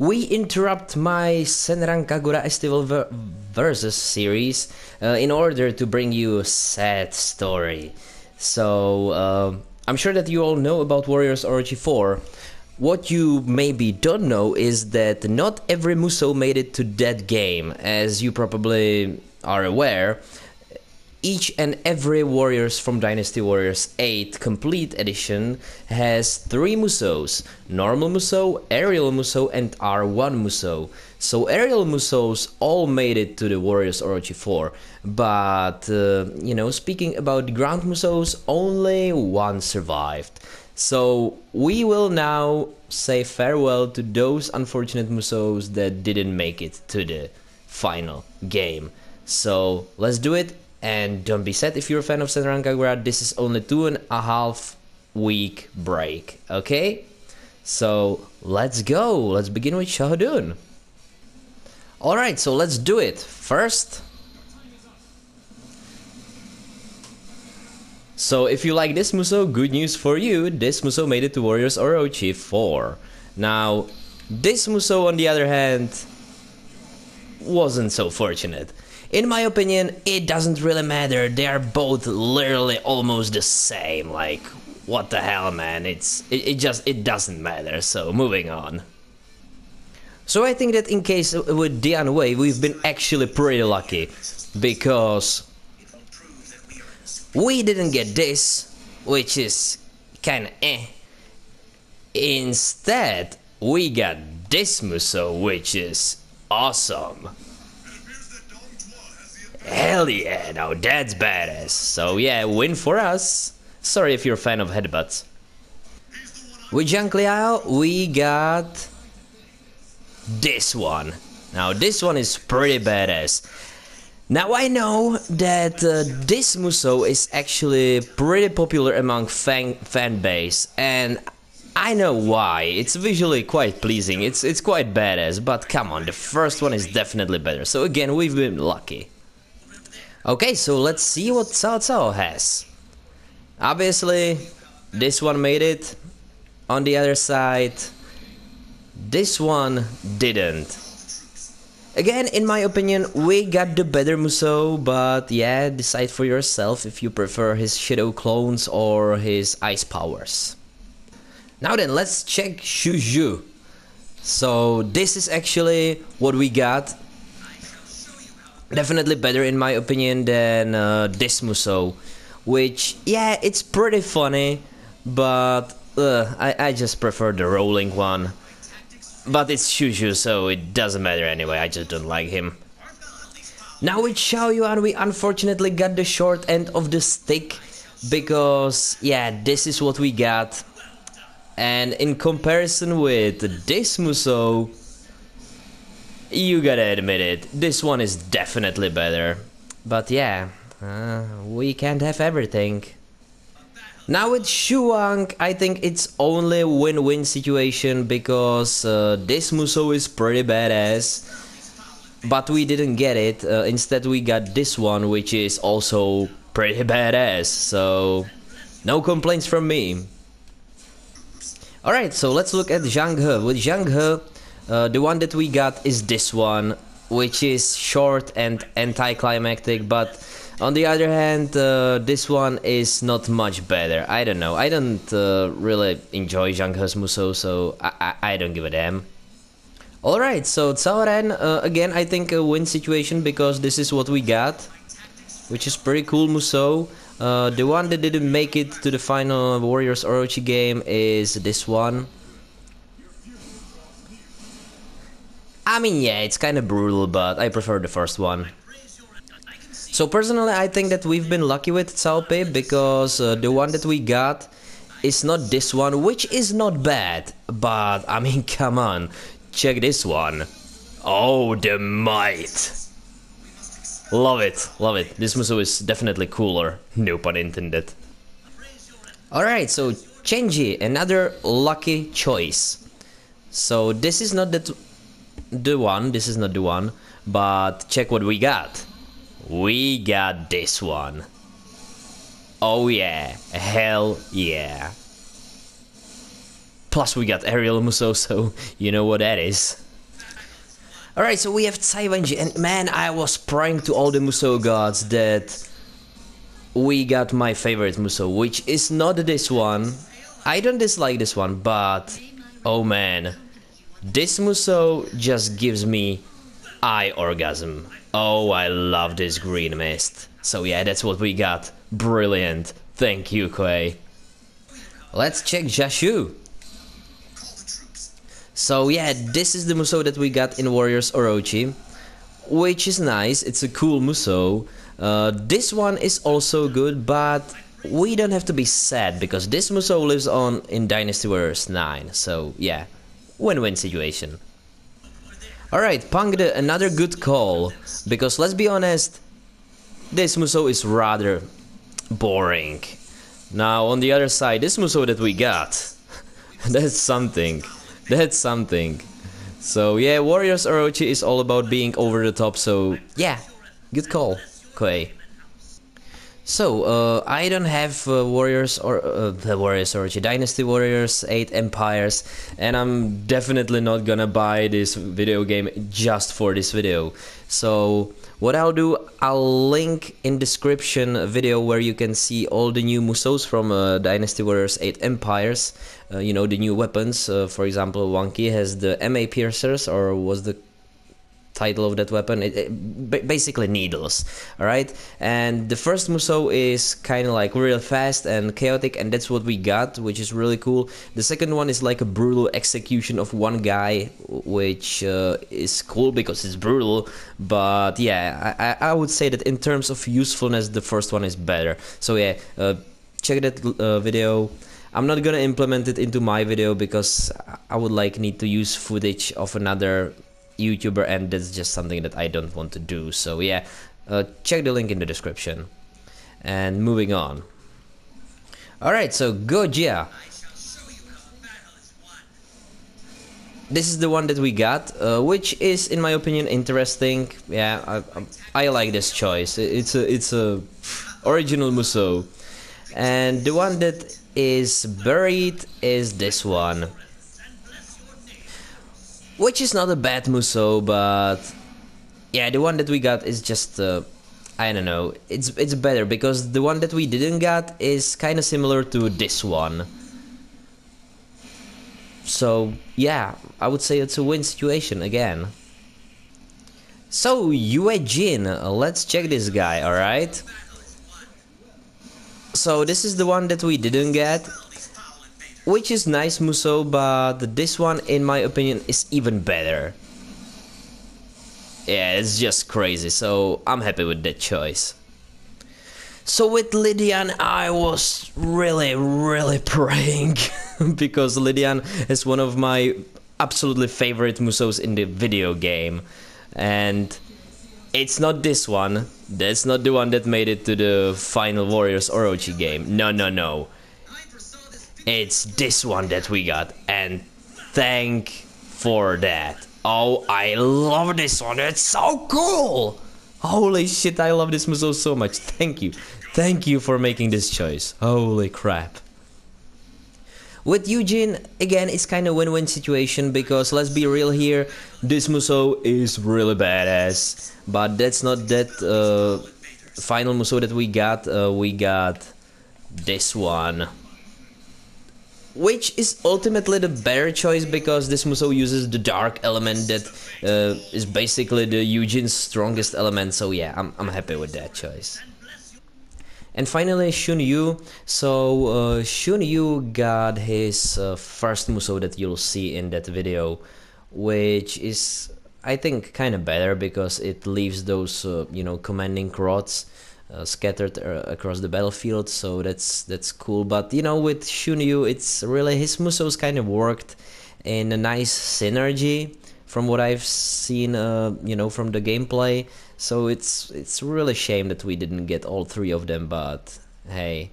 we interrupt my Senran Kagura Estival versus series in order to bring you a sad story. So, I'm sure that you all know about Warriors Orochi 4. What you maybe don't know is that not every musou made it to that game. As you probably are aware, each and every Warriors from Dynasty Warriors 8 Complete Edition has 3 musous: normal musou, aerial musou, and R1 musou. So aerial musous all made it to the Warriors Orochi 4, but you know, speaking about ground musous, only one survived. So we will now say farewell to those unfortunate musous that didn't make it to the final game. So let's do it. And don't be sad if you're a fan of Senran Kagura, this is only 2.5 week break, okay? So let's go, let's begin with Shahadun. Alright, so let's do it. First, so if you like this musou, good news for you, this musou made it to Warriors Orochi 4. Now, this musou on the other hand, wasn't so fortunate. In my opinion, it doesn't really matter, they are both literally almost the same, like, what the hell, man, it doesn't matter, so moving on. So I think that in case with Dian Wei, we've been actually pretty lucky, because we didn't get this, which is kinda eh. Instead, we got this musou, which is awesome. Hell yeah, now that's badass. So yeah, win for us. Sorry if you're a fan of headbutts. With Zhang Liao, we got this one. Now this one is pretty badass. Now I know that this musou is actually pretty popular among fan base, and I know why. It's visually quite pleasing, it's quite badass, but come on, the first one is definitely better. So again, we've been lucky. Okay, so let's see what Cao Cao has. Obviously, this one made it. On the other side, this one didn't. Again, in my opinion, we got the better musou, but yeah, decide for yourself if you prefer his shadow clones or his ice powers. Now then, let's check Xun Yu. So this is actually what we got. Definitely better in my opinion than this musou, which, yeah, it's pretty funny, but I just prefer the rolling one. But it's Xun Yu, so it doesn't matter anyway, I just don't like him. Now with Xiao Yuan, we unfortunately got the short end of the stick, because, yeah, this is what we got. And in comparison with this musou, you gotta admit it, this one is definitely better. But yeah, we can't have everything. Now with Shuang, I think it's only win-win situation, because this musou is pretty badass, but we didn't get it. Instead we got this one, which is also pretty badass, so no complaints from me. Alright, so let's look at Zhang He. With Zhang He, the one that we got is this one, which is short and anticlimactic, but on the other hand, this one is not much better. I don't know, I don't really enjoy Zhang He's musou, so I don't give a damn. Alright, so Cao Ren, again, I think a win situation, because this is what we got, which is pretty cool musou. The one that didn't make it to the final Warriors Orochi game is this one. I mean, yeah, it's kinda brutal, but I prefer the first one. So personally, I think that we've been lucky with Cao Pi, because the one that we got is not this one, which is not bad, but I mean, come on, check this one. Oh, the might! Love it, love it. This musou is definitely cooler, no pun intended. Alright, so Chenji, another lucky choice. So this is not the one, but check what we got. We got this one. Oh yeah, hell yeah. Plus we got aerial musou, so you know what that is. Alright, so we have Wang Yi, and man, I was praying to all the musou gods that we got my favorite musou, which is not this one. I don't dislike this one, but oh man, this musou just gives me eye orgasm. Oh, I love this green mist. So yeah, that's what we got. Brilliant. Thank you, Koei. Let's check Jashu. So yeah, this is the musou that we got in Warriors Orochi, which is nice. It's a cool musou. This one is also good, but we don't have to be sad because this musou lives on in Dynasty Warriors 9. So yeah, win-win situation. Alright, Pangde, another good call, because let's be honest, this musou is rather boring. Now on the other side, this musou that we got, that's something. That's something. So yeah, Warriors Orochi is all about being over the top, so yeah, good call, Koei. So, I don't have Warriors or the Warriors Orochi, Dynasty Warriors 8 Empires, and I'm definitely not gonna buy this video game just for this video. So, what I'll do, I'll link in description a video where you can see all the new musous from Dynasty Warriors 8 Empires. You know, the new weapons. For example, Wang Yi has the MA piercers, or was the title of that weapon, basically needles. Alright, and the first musou is kind of like real fast and chaotic, and that's what we got, which is really cool. The second one is like a brutal execution of one guy, which is cool because it's brutal, but yeah, I would say that in terms of usefulness the first one is better. So yeah, check that video. I'm not gonna implement it into my video because I would need to use footage of another YouTuber, and that's just something that I don't want to do. So yeah, check the link in the description. And moving on. Alright, so Gojia. This is the one that we got, which is, in my opinion, interesting. Yeah, I like this choice. It's a original musou. And the one that is buried is this one, which is not a bad musou, but yeah, the one that we got is just I don't know, it's better because the one that we didn't get is kind of similar to this one. So yeah, I would say it's a win situation again. So Yue Jin, let's check this guy. Alright, so this is the one that we didn't get, which is nice musou, but this one, in my opinion, is even better. Yeah, it's just crazy, so I'm happy with that choice. So with Lydian, I was really praying because Lydian is one of my absolutely favorite musous in the video game, and it's not this one. That's not the one that made it to the final Warriors Orochi game. No. It's this one that we got, and thank for that. Oh, I love this one. It's so cool. Holy shit, I love this musou so much. Thank you. Thank you for making this choice. Holy crap. With Eugene, again, it's kind of win-win situation because let's be real here, this musou is really badass. But that's not that final musou that we got. We got this one, which is ultimately the better choice because this musou uses the dark element that is basically the Eugene's strongest element. So yeah, I'm happy with that choice. And finally, Xun Yu. So Xun Yu got his first musou that you'll see in that video, which is, I think, kind of better because it leaves those you know, commanding rods scattered across the battlefield. So that's cool. But you know, with Xun Yu, it's really, his musous kind of worked in a nice synergy from what I've seen, you know, from the gameplay. So it's really a shame that we didn't get all three of them, but hey,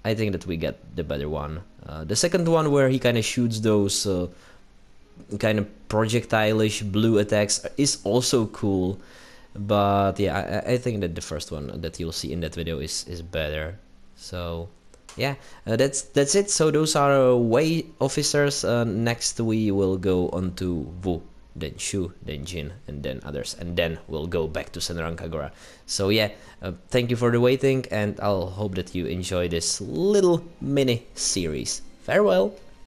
I think that we get the better one. The second one, where he kind of shoots those kind of projectile-ish blue attacks, is also cool. But yeah, I think that the first one that you'll see in that video is better. So yeah, that's it. So those are Wei officers. Next we will go on to Wu. then Shu, then Jin, and then others, and then we'll go back to Senran Kagura. So yeah, thank you for the waiting, and I'll hope that you enjoy this little mini series. Farewell!